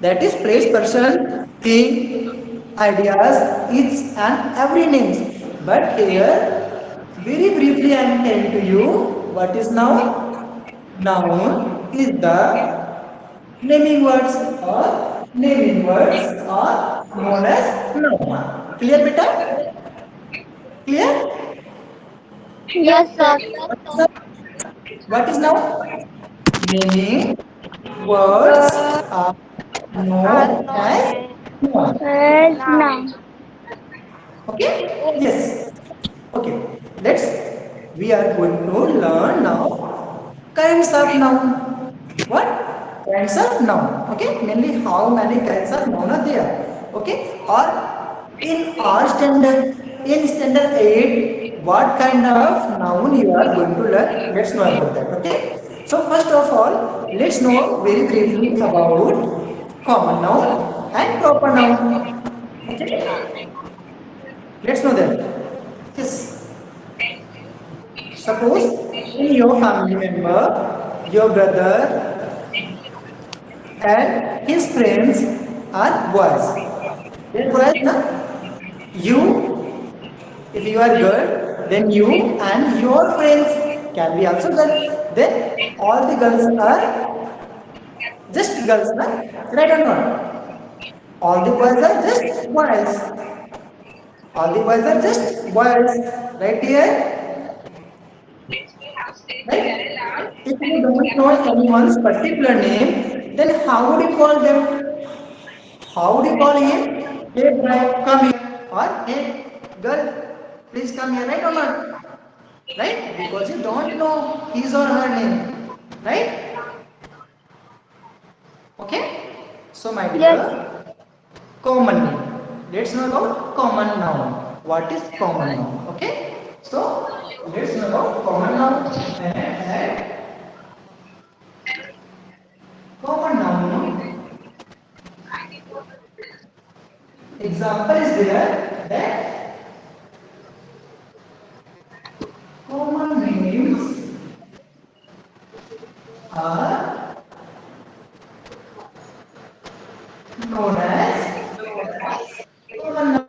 That is place, person, thing, ideas, each and every names. But here, very briefly I am telling to you what is noun. Noun is the naming words or naming words are known as noun. Clear, beta? Clear? Yes, sir. What is noun? Naming words Words are are known known as as noun. noun. Okay? Yes. Okay. Let's. We are going to learn now kinds of noun. What? Kinds of noun. Okay? Mainly how many kinds of noun are there? Okay? Or in our standard, in standard 8, what kind of noun you are going to learn? Let's know about that. Okay? So first of all, let's know very briefly about common noun and proper noun. Okay? Let's know that. Yes. Suppose in your family member, your brother and his friends are boys. They're boys, na? You, if you are girl, then you and your friends can be also girl. Then all the girls are just girls, na? Right or not? All the boys are just boys. All the boys are just boys. Right here? Right? If you don't know anyone's particular name, then how would you call them? How would you call him? Hey boy, come here. Or hey girl, please come here, right or not? Right? Because you don't know his or her name. Right? Okay? So my Yes, dear, common name. Let's know about common noun. What is common noun? Okay? So let's know about common noun and common noun. Example is there that common names are known as common noun.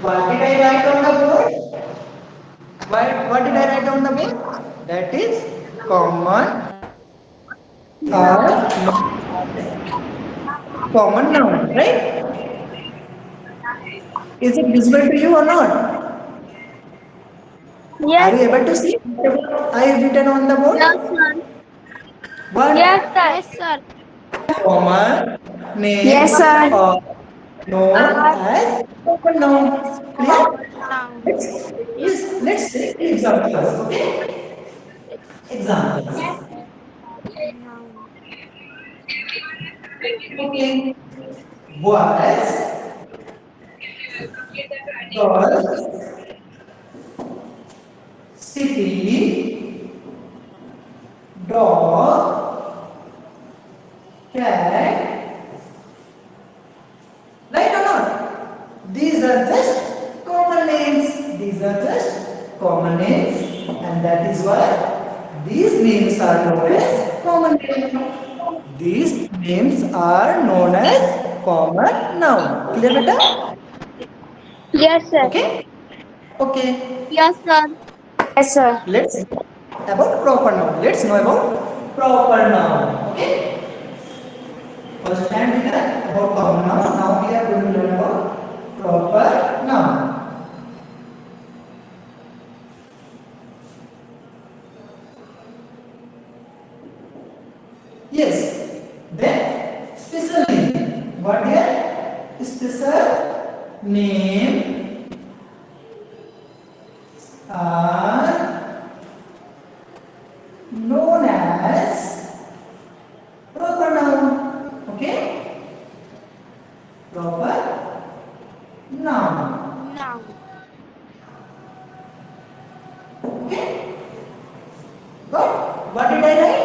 What did I write on the board? What did I write on the board? That is common names are common noun, right? Is it visible to you or not? Are yes, you able to see what I have written on the yes, board? sir. Yes, What sir. Yes, sir. common Yes, names sir. are known Are as common known noun? as Clear? common noun. Let's take examples. Okay? Examples. Noun. Okay. Boys, girls, city, dog, cat, right or not? These are just common names. These are just common names, and that is why these names are known as common names. These names are known as common noun. Clear, beta? Yes, sir. Okay? Okay. Yes, sir. Yes, sir. Let's know about proper noun. Let's know about proper noun. Okay? First time we learned about common noun. Now we are going to learn about proper noun. Yes. Then special name. What here? Special name are known as proper noun. Okay? Proper noun. Noun. Okay? Got? What did I write?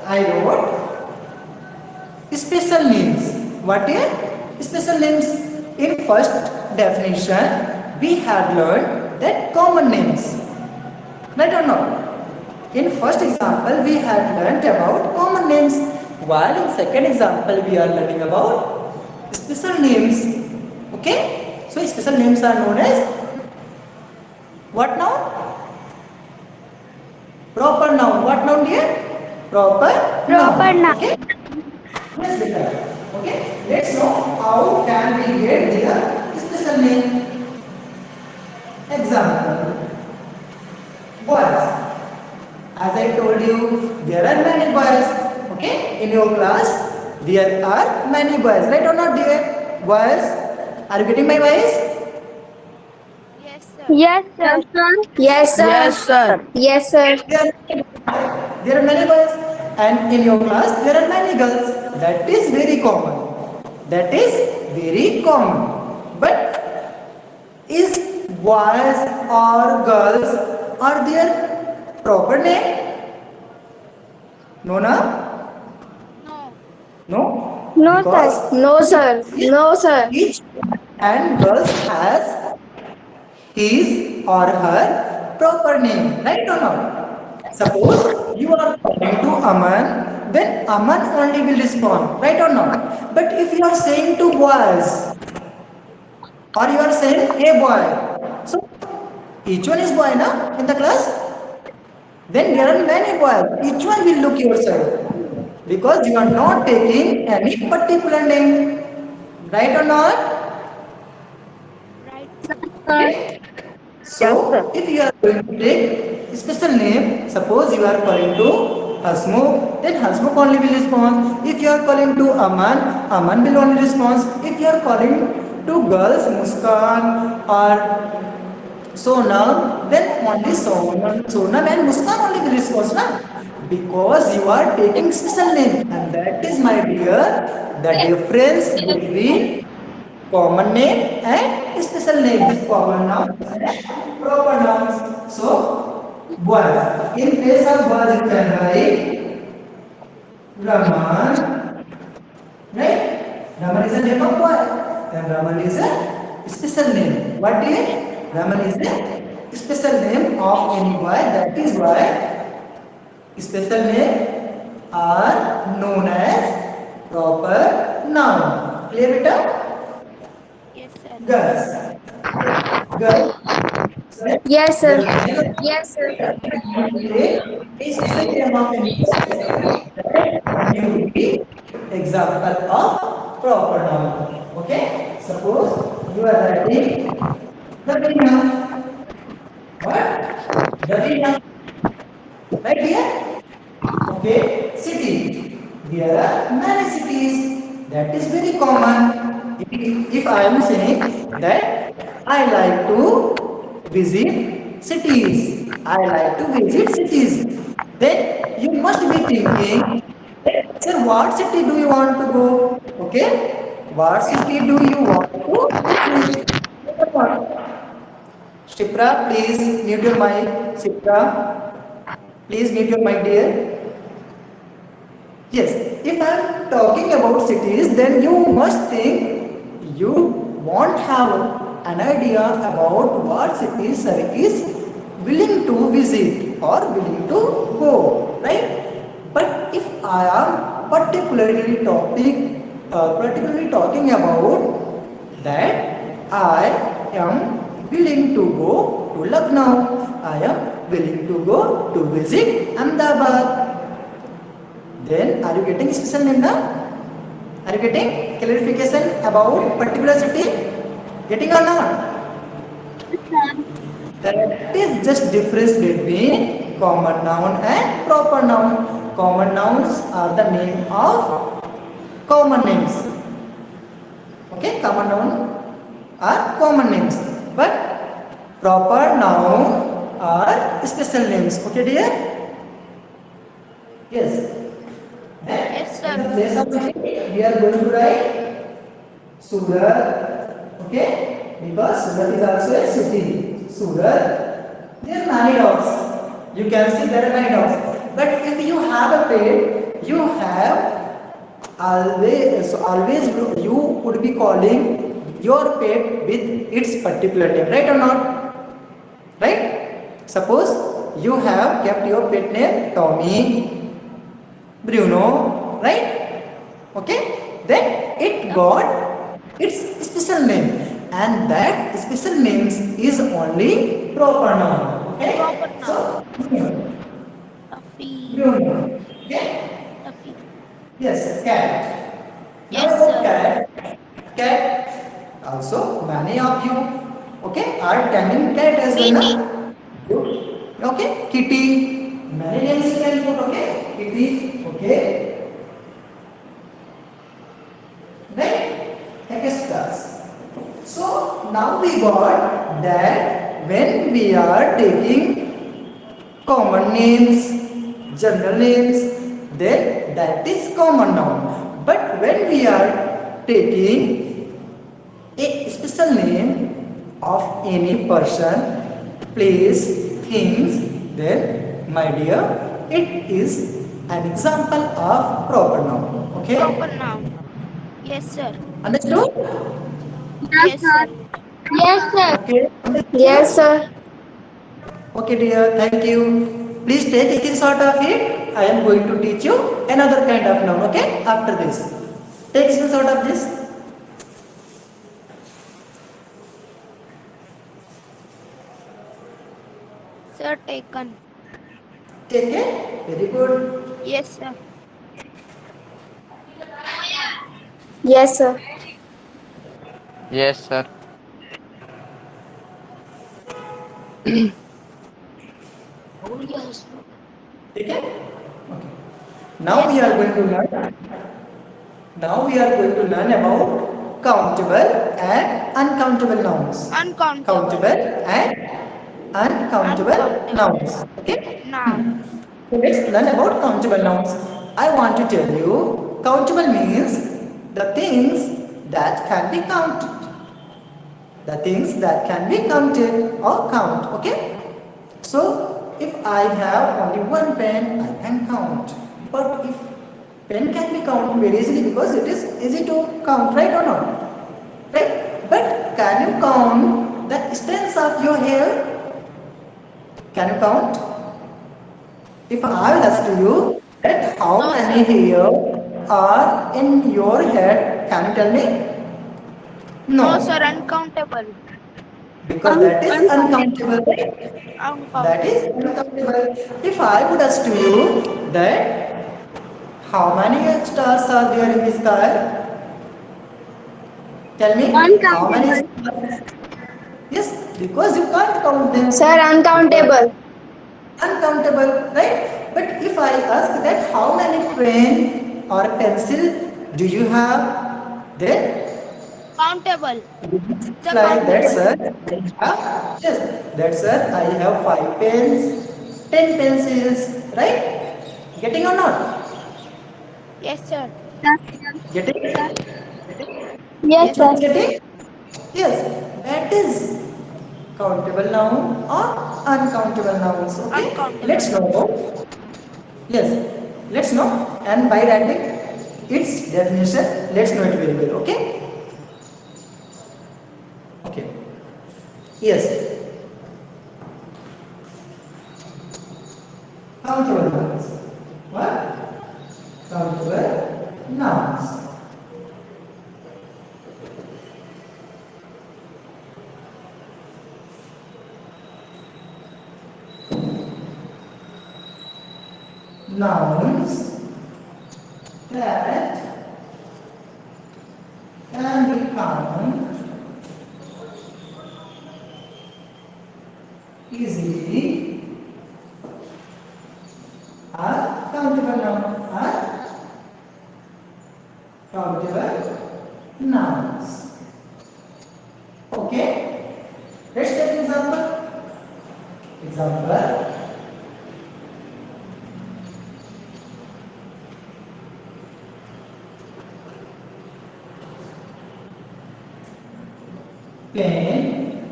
I wrote special names. What is special names? In first definition, we had learned that common names. Right or not? In first example, we had learnt about common names, while in second example, we are learning about special names. Okay? So special names are known as what noun? Proper noun. What noun dear? Proper Proper noun. noun. Okay? Yes, beta. Okay? Let's know how can we get their special name. Example. Boys. As I told you, there are many boys. Okay? In your class, there are many boys. Right or not, dear? Boys. Are you getting my voice? Yes, sir. Yes, Yes, sir. sir. Yes, sir. There are many boys. And in your class, there are many girls. That is very common. That is very common. But is boys or girls are their proper name? No, na? No? No, sir. Because No, sir. No, sir. each and girls has his or her proper name, right or not? Suppose you are talking to Aman, then Aman only will respond, right or not? But if you are saying to boys or you are saying, hey boy, so each one is boy na in the class, then there are many boys. Each one will look your side because you are not taking any particular name, right or not? Okay. Yes, sir. So, if you are going to take a special name, suppose you are calling to Hasmukh, then Hasmukh only will respond. If you are calling to Aman, Aman will only respond. If you are calling to girls, Muskan or Sonam, then only Sonam and Muskan only will respond. Na? Because you are taking special name, and that is, my dear, the difference between common name and special names, common nouns and proper nouns. So, boys. In place of boys, you can write Raman, right? Raman is a name of boy. Then Raman is a special name. What is? Raman is a special name of any boy. That is why special names are known as proper noun. Clear, beta? Girls. Girls. Right? Yes, There sir. are many of Yes, sir. is the name of any and you will be example of proper noun. Okay? Suppose you are writing the Vina. What? The Vina. Right here? Okay? City. There are many cities. That is very common. If I am saying that I like to visit cities, I like to visit cities, then you must be thinking, sir, what city do you want to go? Okay? What city do you want to visit? Shipra, please mute your mic. Shipra, please mute your mic, dear. Yes, if I am talking about cities, then you must think you won't have an idea about what cities sir is willing to visit or willing to go, right? But if I am particularly talking about that I am willing to go to Lucknow, I am willing to go to visit Ahmedabad. Then, are you getting special name now? Are you getting clarification about particular city? Getting or not? That is just difference between common noun and proper noun. Common nouns are the name of common names. Okay, common noun are common names. But proper noun are special names. Okay, dear? Yes. In the place of city, we are going to write Surat. Okay? Because Surat is also a city. Surat. There are many dogs. You can see there are many dogs. But if you have a pet, you have always you would be calling your pet with its particular name, right or not? Right? Suppose you have kept your pet name Tommy, Bruno, right? Okay, then it got its special name, and that special names is only proper noun. Proper Okay, noun. so Bruno, Tuffy. Bruno. Okay, Tuffy. yes, cat. Now Yes, about sir. cat. Cat. Also, many of you, okay, are taming cat as well, Kitty. na? Okay, kitty. Many names you can put. Okay, kitty. Okay, right? Extras. So now we got that when we are taking common names, general names, then that is common noun. But when we are taking a special name of any person, place, things, then my dear, it is an example of proper noun. Proper Okay? noun. Yes, sir. Understood? Yes, Yes, sir. sir. Yes, sir. Okay. Yes, Understood? sir. Okay, dear. Thank you. Please take a screenshot of it. I am going to teach you another kind of noun. Okay? After this, take screenshot of this. Sir, taken. Take it. Very good. Yes, sir. Yes, sir. Yes, sir. Yes. Take it. Okay. Now Yes, we are sir. going to learn. Now we are going to learn about countable and uncountable nouns. Uncountable. Countable and uncountable Uncountable. nouns. Okay. Noun. So let's learn about countable nouns. I want to tell you, countable means the things that can be counted. The things that can be counted or count. Okay. So if I have only one pen, I can count. But if pen can be counted very easily because it is easy to count, right or not? Right? But can you count the strands of your hair? Can you count? If I will ask you that how No, many sir. hair are in your head, can you tell me? No, sir. No, Uncountable. because that is Uncountable. uncountable. Right? That is Uncountable. uncountable. If I would ask to you that how many stars are there in the sky? Tell me, how many Uncountable. stars? Yes, because you can't count Sir, them. Because uncountable. uncountable, right? But if I ask that how many pen or pencil do you have, then Countable. It's a like that, countable. sir. I have, yes, that sir. I have 5 pens, 10 pencils, right? Getting or not? Yes, sir. Getting? Yes, Yes, sir. sir. Getting? Yes, that is countable noun or uncountable nouns. Okay, Uncountable. let's know. Yes, let's know. And by writing its definition, let's know it very well. Okay. Okay. Yes, countable nouns. What? Countable nouns. Nouns that can be counted easily are countable nouns. Are countable nouns. Okay. Let's take example. Example. Pen,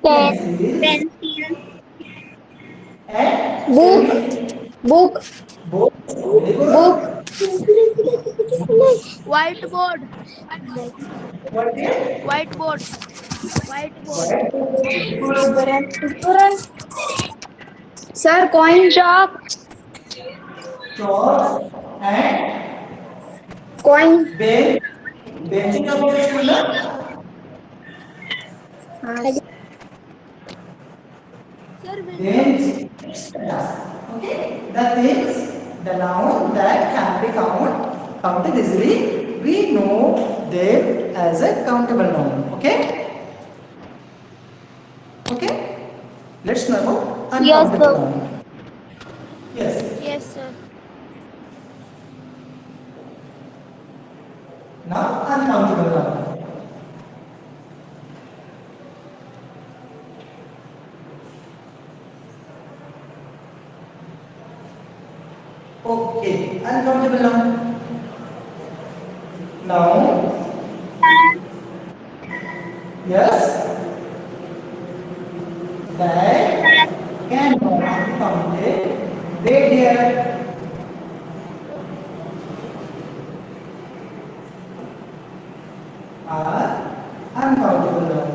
Pen, pencils, pencil, and tell book, me book, both. Very book. good. Whiteboard. What is? Whiteboard. Whiteboard. What? Student. Sir, coin. Chalk. Chalk and Coin. bench. Bench का बोलते हैं ना? Sir, window. Bench. Okay. The things, the noun that can be counted easily, we know them as a countable noun. Okay. Okay. Let's know about Yes, uncountable sir. noun. Yes. Yes, sir. Now uncountable noun. Okay, uncountable noun. Now, yes, that cannot be counted. They here are uncountable noun.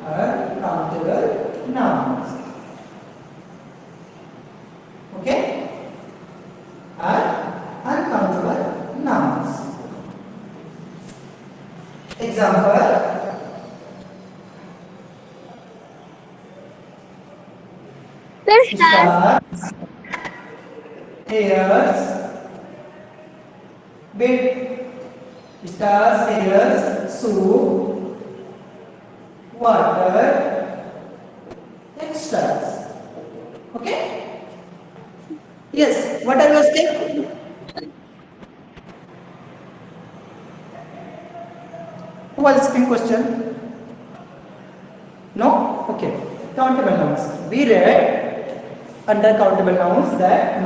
Uncountable nouns. Okay? Are uncountable nouns. Example. Sir, Stars, hairs, bed, stars, hairs, soup, water, extras. Okay? Yes. What are you asking? Who was asking question? No? Okay. Countable nouns. We read under countable nouns that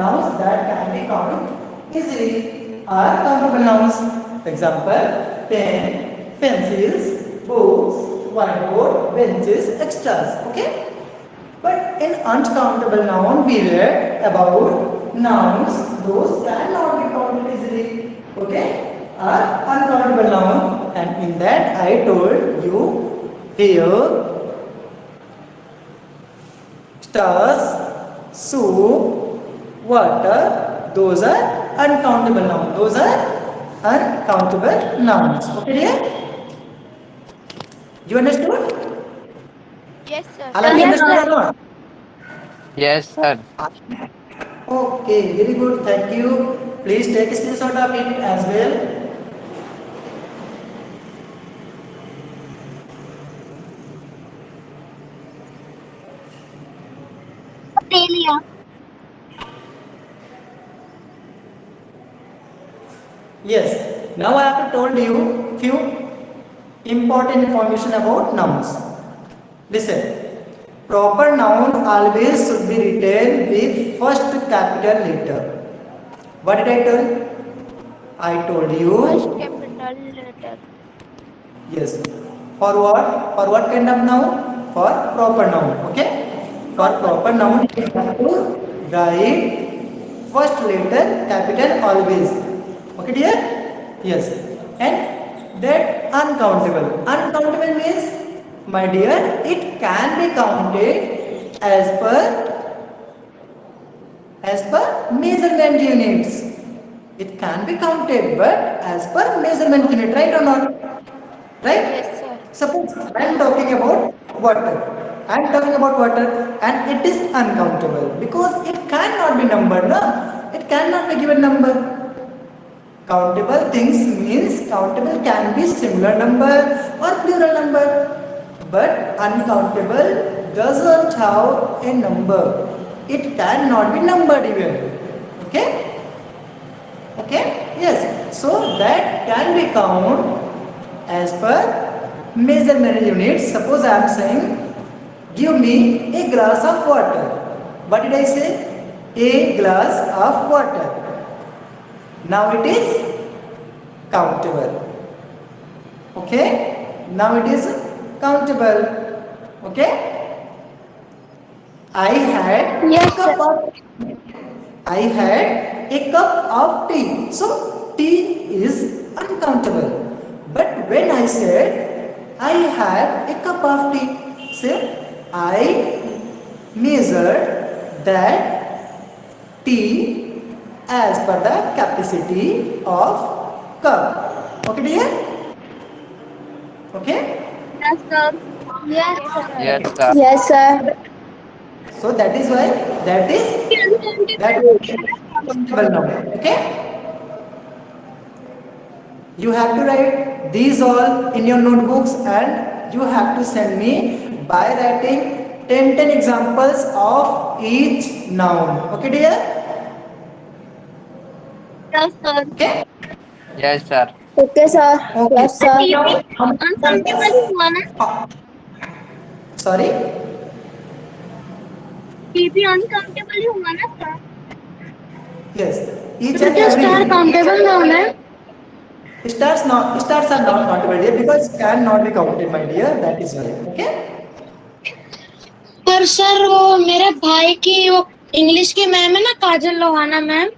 can be counted easily are countable nouns. Example, pen, pencils, books, whiteboard, benches, extras. Okay? But in uncountable noun, we read about nouns, those cannot be counted easily. Okay? Are uncountable noun, and in that I told you here stars, soup, water, those are uncountable nouns. Those are uncountable nouns. Okay, dear? You understood? yes, sir. All of you Yes, understood sir. or not? Yes, sir. Okay, very good. Thank you. Please take a screenshot of it as well. Australia. Yes. Now I have told you few important information about nouns. Listen. Proper noun always should be written with first capital letter. What did I tell? I told First you. capital letter. Yes. For what? For what kind of noun? For proper noun. Okay. For Proper. proper noun, you have to write first letter capital always. Okay, dear? Yes. And that uncountable. Uncountable means, my dear, it can be counted as per measurement units. It can be counted, but as per measurement unit, right or not? Yes, Right? sir. Suppose I am talking about water. I am talking about water and it is uncountable because it cannot be numbered, no? It cannot be given number. Countable things means countable can be singular number or plural number. But uncountable doesn't have a number. It cannot be numbered even. Okay? Okay? Yes. So that can be counted as per measurement units. Suppose I am saying, give me a glass of water. What did I say? A glass of water. Now it is countable. Okay? Now it is countable. Okay? I had a Yes, sir. cup of I had a cup of tea. So tea is uncountable. But when I said I had a cup of tea, say I measured that tea as per the capacity of cup. Okay dear? Okay? Yes, sir. Yes, sir. Yes, sir. Yes, sir. So that is why that is that countable noun. Okay? You have to write these all in your notebooks and you have to send me by writing 10 examples of each noun. Okay dear? Yes, sir. Okay? Yes, sir. Okay, sir. Okay. Yes, sir. Now, uncountable हुआ ना? sorry? TP uncountable ही हुआ ना sir? Yes. Each तो and क्या every star countable में होना है? stars are not countable dear because cannot be counted my dear. That is why. Okay? पर सर वो मेरे भाई की वो इंग्लिश की मैम है ना काजल लोहाना मैम,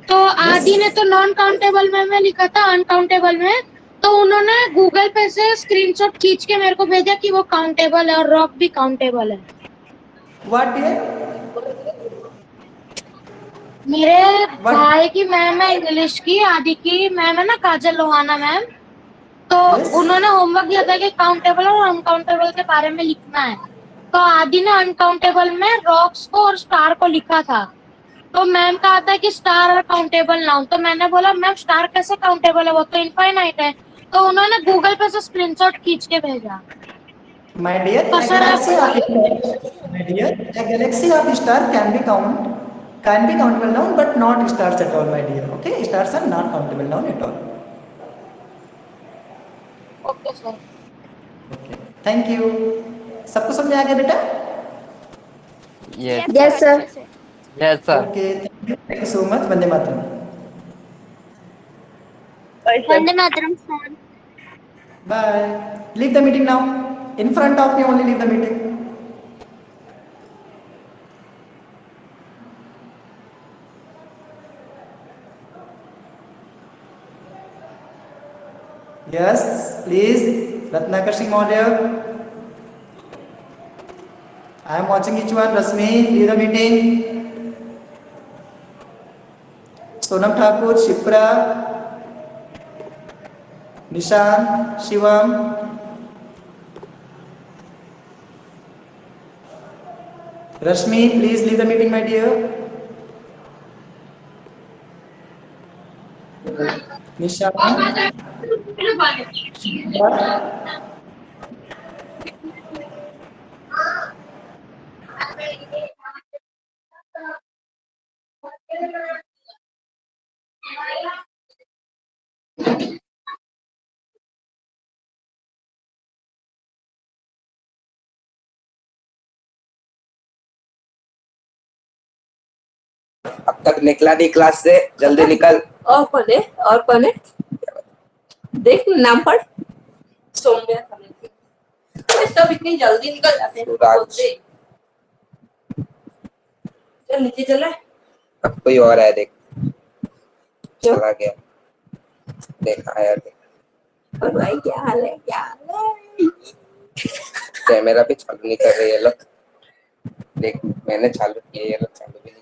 तो आदि ने तो नॉन काउंटेबल में लिखा था अनकाउंटेबल में, तो उन्होंने गूगल पे से स्क्रीनशॉट खींच के मेरे को भेजा कि वो काउंटेबल है और रॉक भी काउंटेबल है। What dear? मेरे What? भाई की मैम है इंग्लिश की, आदि की मैम है ना काजल लोहाना मैम, तो Yes. उन्होंने होमवर्क दिया था कि काउंटेबल और अनकाउंटेबल के बारे में लिखना है, तो आदि ने अनकाउंटेबल में रॉक्स को और स्टार को लिखा था, तो मैम का आता है कि स्टार और काउंटेबल नाउन, तो मैंने बोला मैम स्टार कैसे काउंटेबल है, वो तो इनफाइनाइट है, तो उन्होंने गूगल पे से स्क्रीनशॉट खींच के भेजा। My dear, तो a सर आप galaxy of my dear, a galaxy of star can be countable noun, but not stars at all, my dear. Okay, stars are not countable noun at all. Okay sir. Okay, thank you. सबको समझ में आ गया बेटा? Yes. Yes, sir. अच्छे से। Yes, sir. Okay, thank you so much. Vande Mataram. Vande Mataram sir. Bye. Leave the meeting now. In front of me only leave the meeting. Yes, please. Ratnakar Singh Mahodaya. I am watching each one. Rasmi, leave the meeting. Sonam Thakur, Shipra, Nishan, Shivam. Rashmi, please leave the meeting, my dear. Nishan. अब तक निकला नहीं class से, जल्दी निकल। और कौन है? और कौन है? देख नाम पढ़। सौम्या। सब इतनी जल्दी निकल जाते हैं। सूरज। चल नीचे चला। अब कोई और है, देख चला गया, देखा यार, देख। और भाई क्या हाल है? क्या हाल है? कैमरा भी चालू नहीं कर रही है लोग, देख मैंने चालू किया, ये लोग चालू भी नहीं